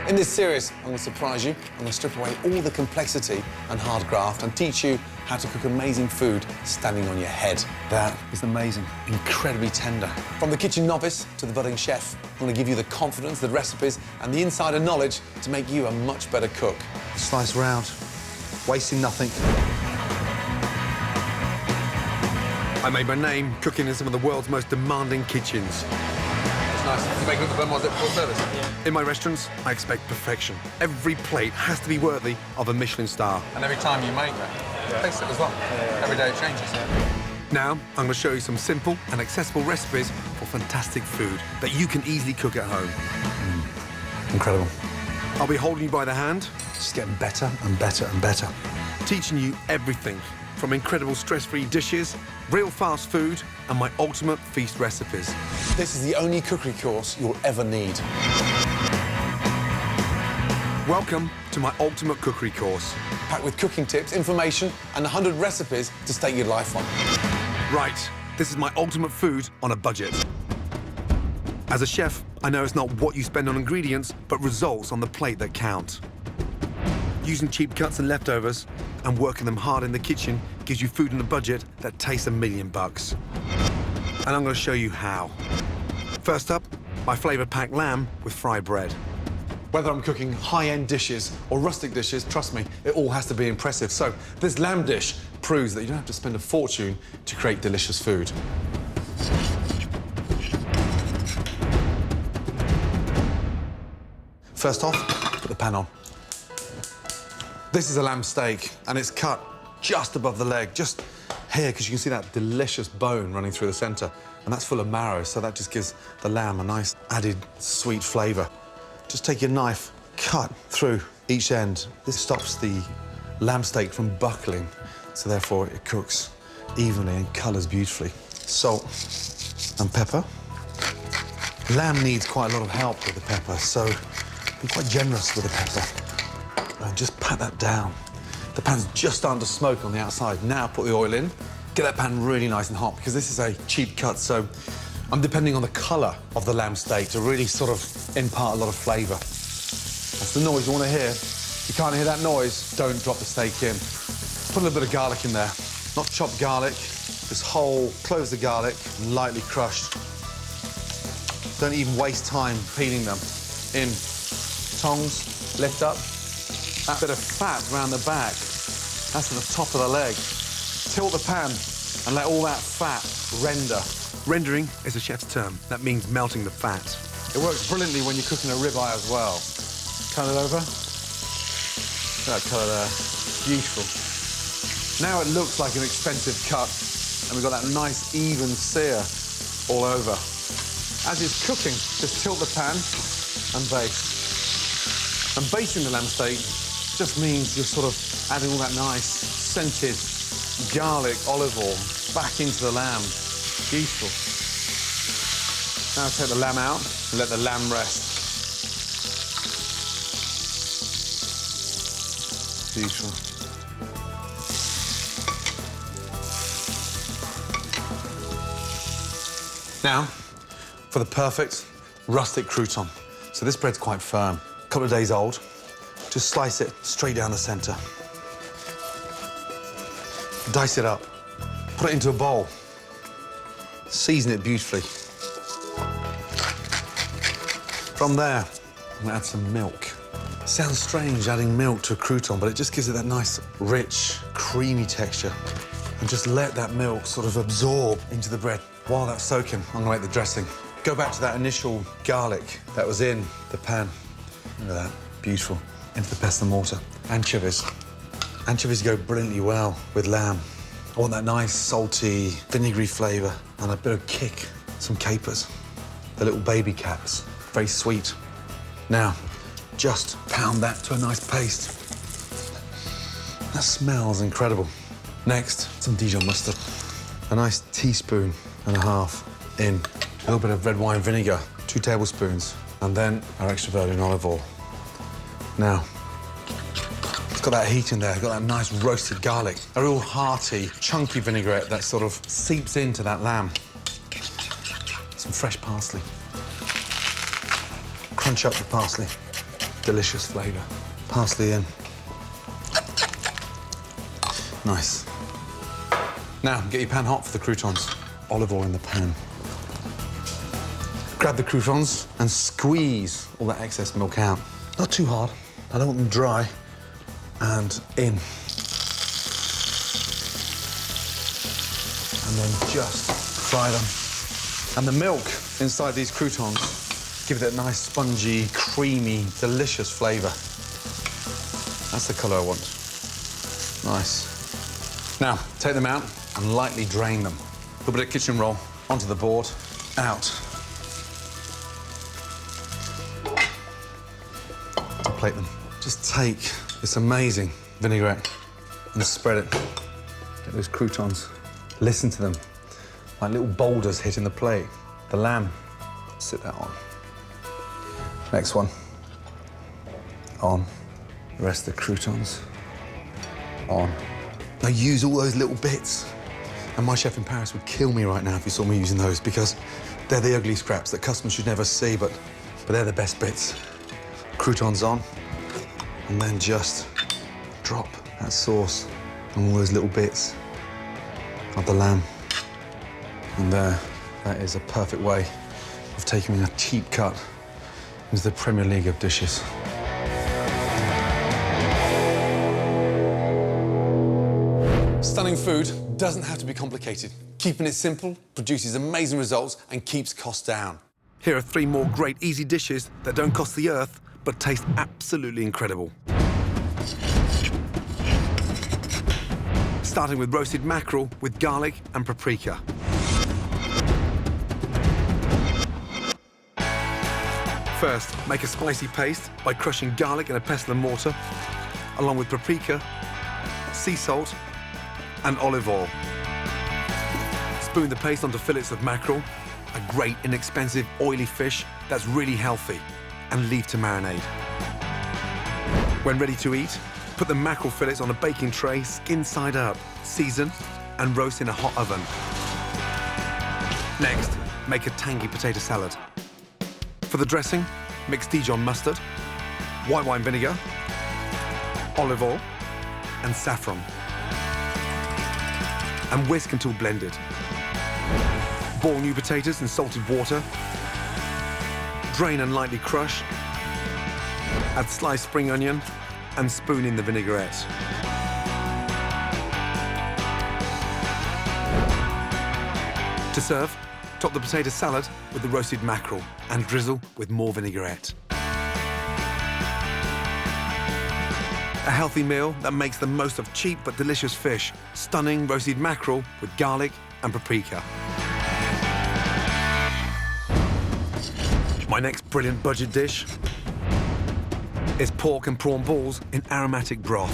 In this series, I'm going to surprise you. I'm going to strip away all the complexity and hard graft and teach you how to cook amazing food standing on your head. That is amazing, incredibly tender. From the kitchen novice to the budding chef, I'm going to give you the confidence, the recipes and the insider knowledge to make you a much better cook. Slice round, wasting nothing. I made my name cooking in some of the world's most demanding kitchens. Nice. You make it with the Vermont full service? In my restaurants, I expect perfection. Every plate has to be worthy of a Michelin star. And every time you make that, taste it as well. Every day it changes. Now, I'm going to show you some simple and accessible recipes for fantastic food that you can easily cook at home. Incredible. I'll be holding you by the hand, Just getting better and better and better. teaching you everything from incredible stress-free dishes, real fast food, and my ultimate feast recipes. This is the only cookery course you'll ever need. Welcome to my ultimate cookery course. Packed with cooking tips, information, and 100 recipes to stake your life on. Right, this is my ultimate food on a budget. As a chef, I know it's not what you spend on ingredients, but results on the plate that count. Using cheap cuts and leftovers and working them hard in the kitchen gives you food on a budget that tastes $1 million. And I'm going to show you how. First up, my flavor-packed lamb with fried bread. Whether I'm cooking high-end dishes or rustic dishes, trust me, it all has to be impressive. So this lamb dish proves that you don't have to spend a fortune to create delicious food. First off, put the pan on. This is a lamb steak, and it's cut just above the leg, just here, because you can see that delicious bone running through the centre, and that's full of marrow, so that just gives the lamb a nice added sweet flavour. Just take your knife, cut through each end. This stops the lamb steak from buckling, so therefore it cooks evenly and colours beautifully. Salt and pepper. Lamb needs quite a lot of help with the pepper, so be quite generous with the pepper. And just pat that down. The pan's just starting to smoke on the outside. Now put the oil in. Get that pan really nice and hot, because this is a cheap cut, so I'm depending on the colour of the lamb steak to really sort of impart a lot of flavour. That's the noise you want to hear. If you can't hear that noise, don't drop the steak in. Put a little bit of garlic in there. Not chopped garlic, just whole, cloves of garlic, lightly crushed. Don't even waste time peeling them. In. Tongs, lift up. That bit of fat around the back, that's at the top of the leg. Tilt the pan and let all that fat render. Rendering is a chef's term. That means melting the fat. It works brilliantly when you're cooking a ribeye as well. Turn it over. Look at that colour there. Beautiful. Now it looks like an expensive cut, and we've got that nice, even sear all over. As it's cooking, just tilt the pan and baste. And basting the lamb steak just means you're sort of adding all that nice, scented garlic, olive oil back into the lamb. Beautiful. Now take the lamb out and let the lamb rest. Beautiful. Now, for the perfect rustic crouton. So this bread's quite firm, a couple of days old. Just slice it straight down the centre. Dice it up. Put it into a bowl. Season it beautifully. From there, I'm gonna add some milk. Sounds strange adding milk to a crouton, but it just gives it that nice, rich, creamy texture. And just let that milk sort of absorb into the bread. While that's soaking, I'm gonna make the dressing. Go back to that initial garlic that was in the pan. Look at that, beautiful. Into the pesto mortar. Anchovies. Anchovies go brilliantly well with lamb. I want that nice, salty, vinegary flavour and a bit of kick. Some capers. The little baby caps. Very sweet. Now, just pound that to a nice paste. That smells incredible. Next, some Dijon mustard. A nice teaspoon and a half in. A little bit of red wine vinegar, 2 tablespoons, and then our extra virgin olive oil. Now, it's got that heat in there, got that nice roasted garlic, a real hearty, chunky vinaigrette that sort of seeps into that lamb. Some fresh parsley. Crunch up the parsley. delicious flavour. Parsley in. Nice. Now, get your pan hot for the croutons. Olive oil in the pan. Grab the croutons and squeeze all that excess milk out. Not too hard. I don't want them dry. And in. And then just fry them. And the milk inside these croutons give it a nice, spongy, creamy, delicious flavour. That's the colour I want. Nice. Now, take them out and lightly drain them. A little bit of kitchen roll onto the board, out. Plate them. Just take this amazing vinaigrette and spread it. Get those croutons. Listen to them, like little boulders hitting the plate. The lamb, sit that on. Next one, on. The rest of the croutons, on. Now use all those little bits. And my chef in Paris would kill me right now if he saw me using those, because they're the ugly scraps that customers should never see, but they're the best bits. Croutons on, and then just drop that sauce on all those little bits of the lamb. And there, that is a perfect way of taking a cheap cut into the Premier League of dishes. Stunning food doesn't have to be complicated. Keeping it simple produces amazing results and keeps costs down. Here are 3 more great easy dishes that don't cost the earth, but taste absolutely incredible. Starting with roasted mackerel with garlic and paprika. First, make a spicy paste by crushing garlic in a pestle and mortar, along with paprika, sea salt, and olive oil. Spoon the paste onto fillets of mackerel, a great, inexpensive, oily fish that's really healthy, and leave to marinate. When ready to eat, put the mackerel fillets on a baking tray, skin side up, season, and roast in a hot oven. Next, make a tangy potato salad. For the dressing, mix Dijon mustard, white wine vinegar, olive oil, and saffron. And whisk until blended. Boil new potatoes in salted water. Drain and lightly crush. Add sliced spring onion and spoon in the vinaigrette. To serve, top the potato salad with the roasted mackerel and drizzle with more vinaigrette. A healthy meal that makes the most of cheap but delicious fish. Stunning roasted mackerel with garlic and paprika. My next brilliant budget dish is pork and prawn balls in aromatic broth.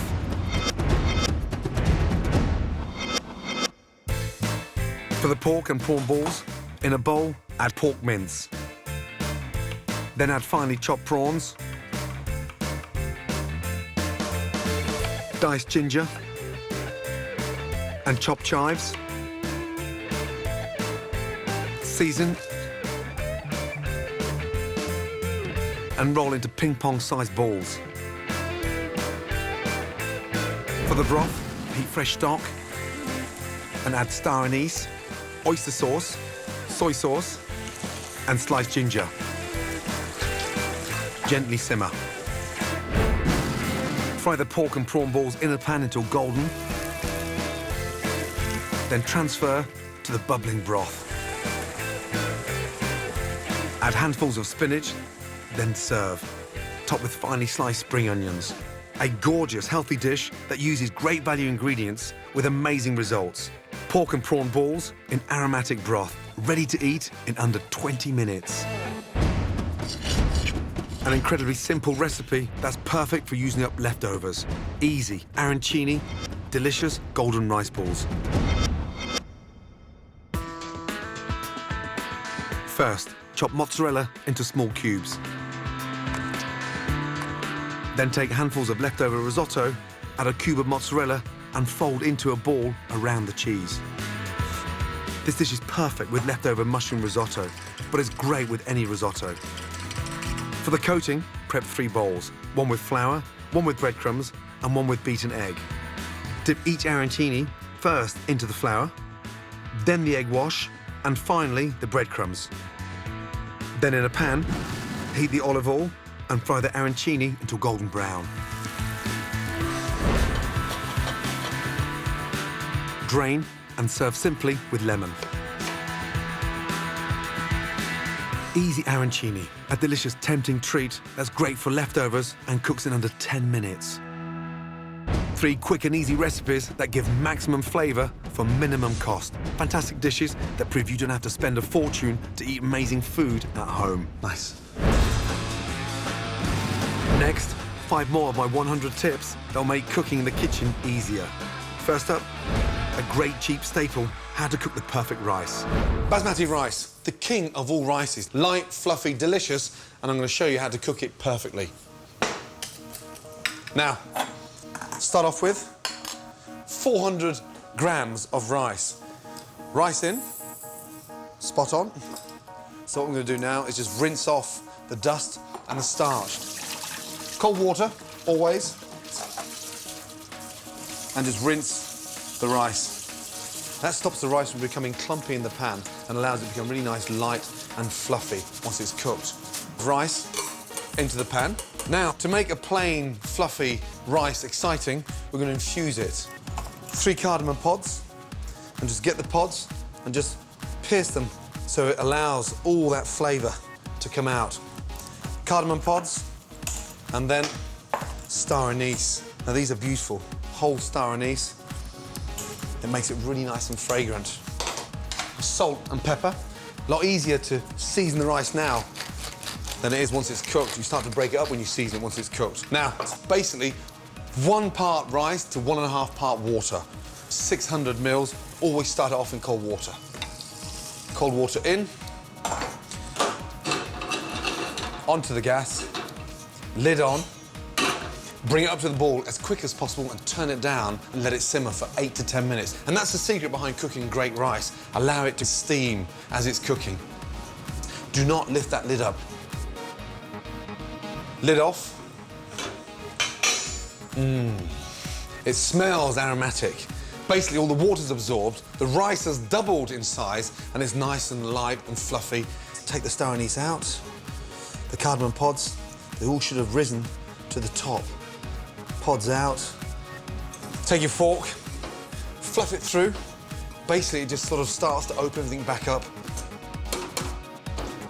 For the pork and prawn balls, in a bowl, add pork mince. Then add finely chopped prawns, diced ginger, and chopped chives. Season and roll into ping-pong-sized balls. For the broth, heat fresh stock and add star anise, oyster sauce, soy sauce, and sliced ginger. Gently simmer. Fry the pork and prawn balls in a pan until golden. Then transfer to the bubbling broth. Add handfuls of spinach, then serve. Top with finely sliced spring onions. A gorgeous, healthy dish that uses great value ingredients with amazing results. Pork and prawn balls in aromatic broth, ready to eat in under 20 minutes. An incredibly simple recipe that's perfect for using up leftovers. Easy, arancini, delicious golden rice balls. First, chop mozzarella into small cubes. Then take handfuls of leftover risotto, add a cube of mozzarella, and fold into a ball around the cheese. This dish is perfect with leftover mushroom risotto, but it's great with any risotto. For the coating, prep 3 bowls, one with flour, one with breadcrumbs, and one with beaten egg. Dip each arancini first into the flour, then the egg wash, and finally the breadcrumbs. Then in a pan, heat the olive oil and fry the arancini until golden brown. Drain and serve simply with lemon. Easy arancini, a delicious, tempting treat that's great for leftovers and cooks in under 10 minutes. 3 quick and easy recipes that give maximum flavour for minimum cost. Fantastic dishes that prove you don't have to spend a fortune to eat amazing food at home. Nice. Next, 5 more of my 100 tips that'll make cooking in the kitchen easier. First up, a great cheap staple, how to cook the perfect rice. Basmati rice, the king of all rices. Light, fluffy, delicious, and I'm going to show you how to cook it perfectly. Now, start off with 400 grams of rice. Rice in, spot on. So what I'm going to do now is just rinse off the dust and the starch. Cold water, always. And just rinse the rice. That stops the rice from becoming clumpy in the pan and allows it to become really nice, light and fluffy once it's cooked. Rice into the pan. Now, to make a plain, fluffy rice exciting, we're going to infuse it. 3 cardamom pods, and just get the pods and just pierce them so it allows all that flavour to come out. Cardamom pods, and then star anise. Now, these are beautiful. Whole star anise. It makes it really nice and fragrant. Salt and pepper. A lot easier to season the rice now than it is once it's cooked. You start to break it up when you season it once it's cooked. Now, it's basically 1 part rice to 1.5 part water. 600 mils. Always start it off in cold water. Cold water in. Onto the gas. Lid on. Bring it up to the boil as quick as possible and turn it down and let it simmer for 8 to 10 minutes. And that's the secret behind cooking great rice. Allow it to steam as it's cooking. Do not lift that lid up. Lid off. It smells aromatic. Basically, all the water's absorbed, the rice has doubled in size, and it's nice and light and fluffy. Take the star anise out. The cardamom pods, they all should have risen to the top. Pods out. Take your fork, fluff it through. Basically, it just sort of starts to open everything back up.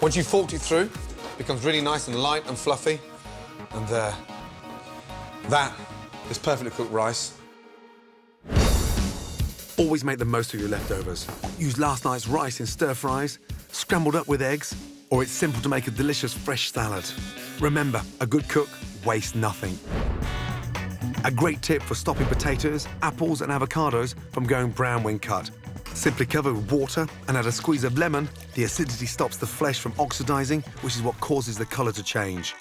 Once you've forked it through, it becomes really nice and light and fluffy. And there. That is perfectly cooked rice. Always make the most of your leftovers. Use last night's rice in stir-fries, scrambled up with eggs, or it's simple to make a delicious fresh salad. Remember, a good cook wastes nothing. A great tip for stopping potatoes, apples and avocados from going brown when cut. Simply cover with water and add a squeeze of lemon. The acidity stops the flesh from oxidizing, which is what causes the color to change.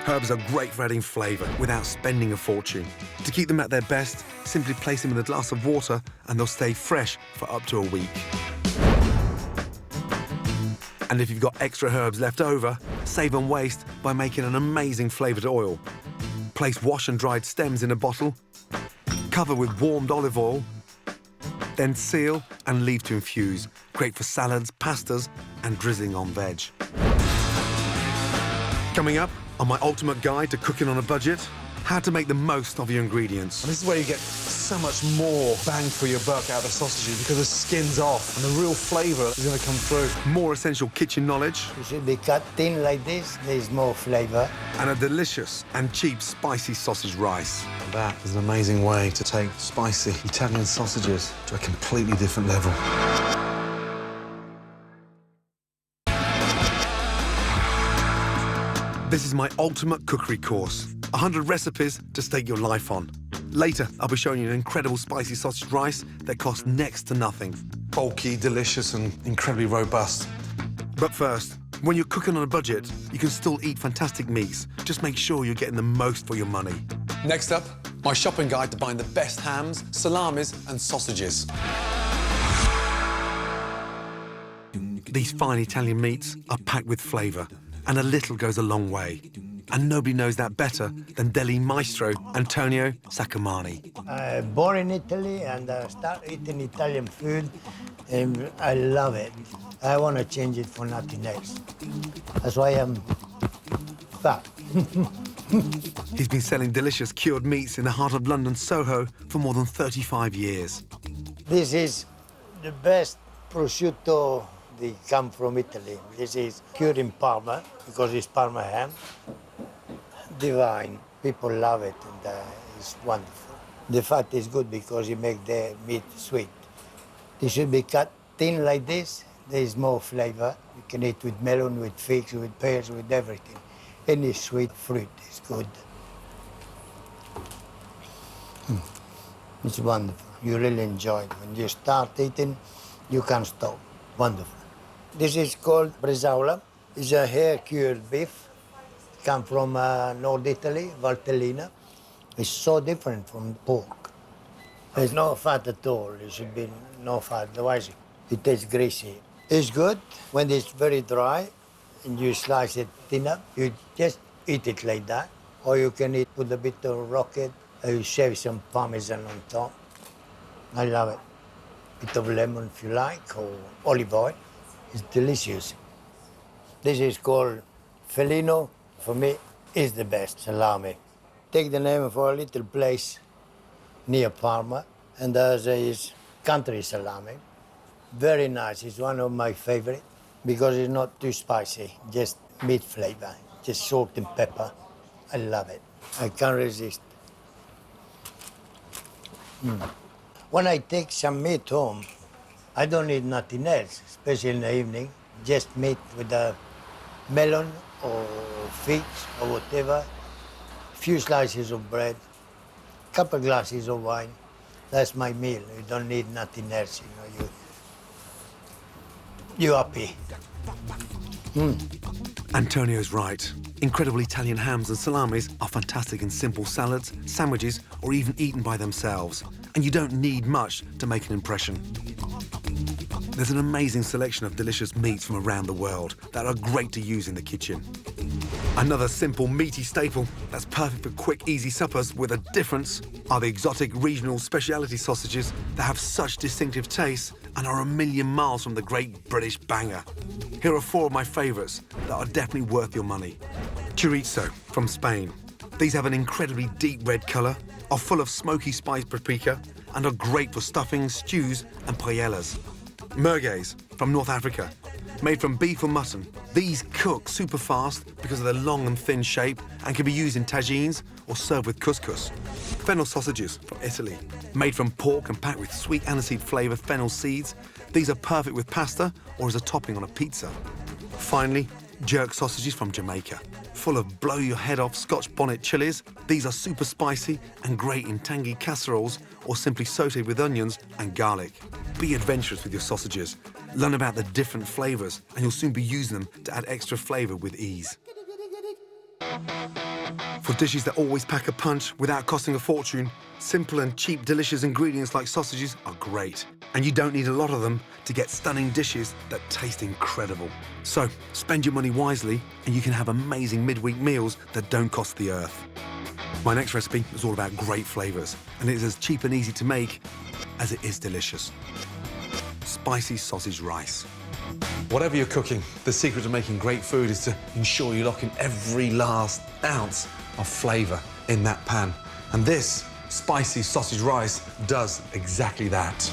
Herbs are great for adding flavor without spending a fortune. To keep them at their best, simply place them in a glass of water and they'll stay fresh for up to a week. And if you've got extra herbs left over, save and waste by making an amazing flavored oil. Place washed and dried stems in a bottle, cover with warmed olive oil, then seal and leave to infuse. Great for salads, pastas, and drizzling on veg. Coming up on my ultimate guide to cooking on a budget, how to make the most of your ingredients. And this is where you get so much more bang for your buck out of the sausages because the skin's off and the real flavour is going to come through. More essential kitchen knowledge. It should be cut thin like this. There's more flavor. And a delicious and cheap spicy sausage rice. That is an amazing way to take spicy Italian sausages to a completely different level. This is my ultimate cookery course. 100 recipes to stake your life on. Later, I'll be showing you an incredible spicy sausage rice that costs next to nothing. Bulky, delicious and incredibly robust. But first, when you're cooking on a budget, you can still eat fantastic meats. Just make sure you're getting the most for your money. Next up, my shopping guide to buying the best hams, salamis and sausages. These fine Italian meats are packed with flavour. and a little goes a long way. And nobody knows that better than deli maestro Antonio Sacomani. Born in Italy and start eating Italian food, and I love it. I want to change it for nothing else. That's why I'm fat. He's been selling delicious cured meats in the heart of London, Soho, for more than 35 years. This is the best prosciutto that come from Italy. This is cured in Parma because it's Parma ham. Divine. People love it and it's wonderful. The fat is good because it makes the meat sweet. It should be cut thin like this. There is more flavor. You can eat with melon, with figs, with pears, with everything. Any sweet fruit is good. It's wonderful. You really enjoy it. When you start eating, you can't stop. Wonderful. This is called bresaola. It's a hair-cured beef. Come from North Italy, Valtellina. It's so different from pork. There's no fat at all. There should be no fat, otherwise it tastes greasy. It's good when it's very dry and you slice it thin up. You just eat it like that. Or you can eat with a bit of rocket, or you shave some Parmesan on top. I love it. Bit of lemon if you like, or olive oil. It's delicious. This is called Felino. For me, is the best salami. Take the name of a little place near Parma, and there is country salami. Very nice. It's one of my favorite because it's not too spicy, just meat flavor, just salt and pepper. I love it. I can't resist. When I take some meat home, I don't need nothing else, especially in the evening. Just meat with a melon or figs or whatever, few slices of bread, couple glasses of wine. That's my meal. You don't need nothing else, you know. You're happy. Antonio's right. Incredible Italian hams and salamis are fantastic in simple salads, sandwiches, or even eaten by themselves. And you don't need much to make an impression. There's an amazing selection of delicious meats from around the world that are great to use in the kitchen. Another simple, meaty staple that's perfect for quick, easy suppers with a difference are the exotic regional specialty sausages that have such distinctive tastes and are a million miles from the great British banger. Here are 4 of my favourites that are definitely worth your money. Chorizo from Spain. These have an incredibly deep red colour, are full of smoky spiced paprika, and are great for stuffings, stews and paellas. Merguez from North Africa. Made from beef or mutton, these cook super fast because of their long and thin shape and can be used in tagines or served with couscous. Fennel sausages from Italy. Made from pork and packed with sweet aniseed flavoured fennel seeds, these are perfect with pasta or as a topping on a pizza. Finally, jerk sausages from Jamaica. Full of blow-your-head-off Scotch bonnet chilies, these are super spicy and great in tangy casseroles or simply sautéed with onions and garlic. Be adventurous with your sausages. Learn about the different flavours and you'll soon be using them to add extra flavour with ease. For dishes that always pack a punch without costing a fortune, simple and cheap delicious ingredients like sausages are great. And you don't need a lot of them to get stunning dishes that taste incredible. So spend your money wisely and you can have amazing midweek meals that don't cost the earth. My next recipe is all about great flavours and it is as cheap and easy to make as it is delicious. Spicy sausage rice. Whatever you're cooking, the secret to making great food is to ensure you lock in every last ounce of flavour in that pan. And this spicy sausage rice does exactly that.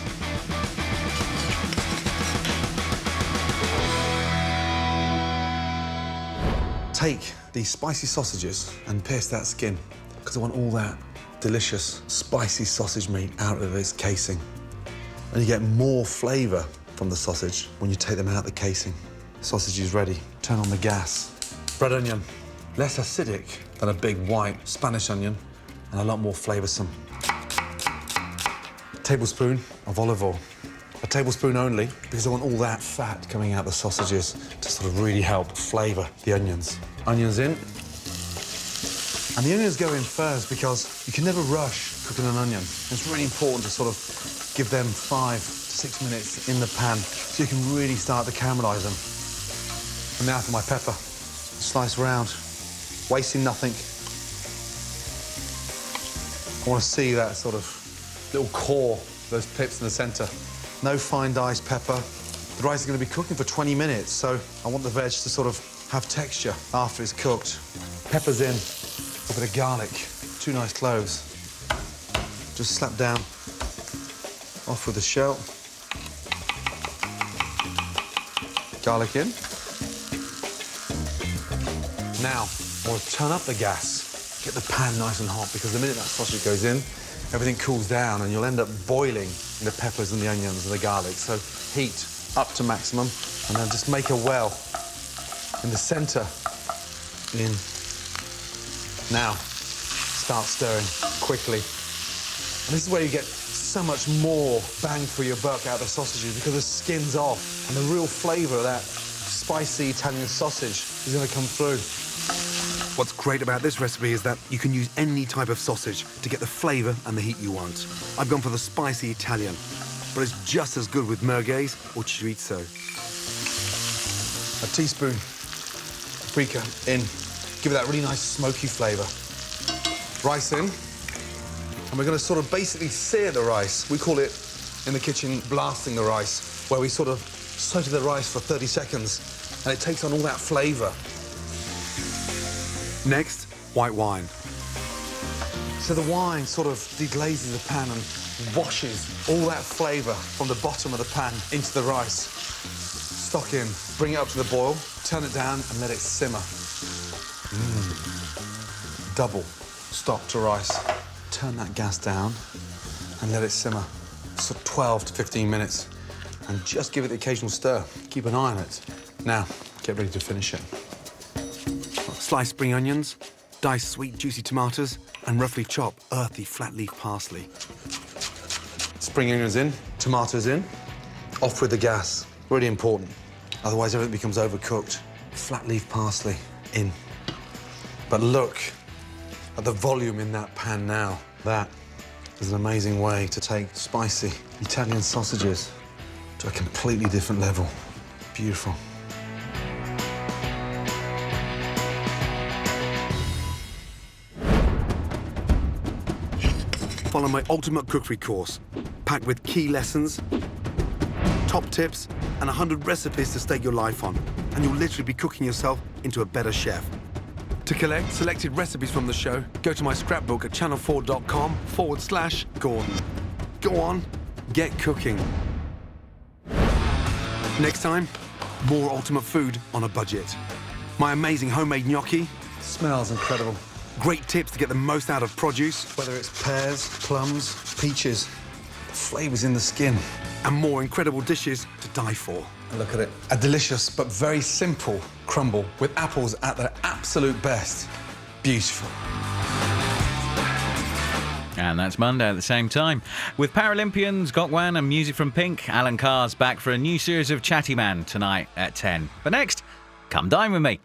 Take these spicy sausages and pierce that skin because I want all that delicious spicy sausage meat out of its casing. And you get more flavour from the sausage when you take them out of the casing. Sausage is ready. Turn on the gas. Red onion, less acidic than a big white Spanish onion and a lot more flavoursome. A tablespoon of olive oil. A tablespoon only because I want all that fat coming out of the sausages to sort of really help flavour the onions. Onions in. And the onions go in first because you can never rush cooking an onion. It's really important to sort of give them 5 to 6 minutes in the pan so you can really start to caramelise them. And now for my pepper. Slice round, wasting nothing. I want to see that sort of little core, those pips in the centre. No fine diced pepper. The rice is going to be cooking for 20 minutes, so I want the veg to sort of have texture after it's cooked. Pepper's in, a bit of garlic, 2 nice cloves. Just slap down, off with the shell. Garlic in. Now, I want to turn up the gas. Get the pan nice and hot, because the minute that sausage goes in, everything cools down and you'll end up boiling the peppers and the onions and the garlic. So heat up to maximum, and then just make a well in the centre. In. Now, start stirring quickly. And this is where you get so much more bang for your buck out of the sausages, because the skin's off and the real flavour of that spicy Italian sausage is going to come through. What's great about this recipe is that you can use any type of sausage to get the flavour and the heat you want. I've gone for the spicy Italian, but it's just as good with merguez or chorizo. A teaspoon paprika in, give it that really nice smoky flavour. Rice in, and we're going to sort of basically sear the rice. We call it, in the kitchen, blasting the rice, where we sort of saute the rice for 30 seconds, and it takes on all that flavour. Next, white wine. So the wine sort of deglazes the pan and washes all that flavour from the bottom of the pan into the rice. Stock in, bring it up to the boil, turn it down and let it simmer. Double stock to rice. Turn that gas down and let it simmer. So 12 to 15 minutes. And just give it the occasional stir. Keep an eye on it. Now, get ready to finish it. Sliced spring onions, diced sweet juicy tomatoes, and roughly chop earthy flat leaf parsley. Spring onions in, tomatoes in, off with the gas. Really important, otherwise everything becomes overcooked. Flat leaf parsley in. But look at the volume in that pan now. That is an amazing way to take spicy Italian sausages to a completely different level. Beautiful. Follow my ultimate cookery course, packed with key lessons, top tips, and 100 recipes to stake your life on. And you'll literally be cooking yourself into a better chef. To collect selected recipes from the show, go to my scrapbook at channel4.com/Gordon. Go on, get cooking. Next time, more ultimate food on a budget. My amazing homemade gnocchi. Smells incredible. Great tips to get the most out of produce. Whether it's pears, plums, peaches, the flavour's in the skin. And more incredible dishes to die for. And look at it. A delicious but very simple crumble with apples at their absolute best. Beautiful. And that's Monday at the same time. With Paralympians, Gokwan and music from Pink, Alan Carr's back for a new series of Chatty Man tonight at 10. But next, come dine with me.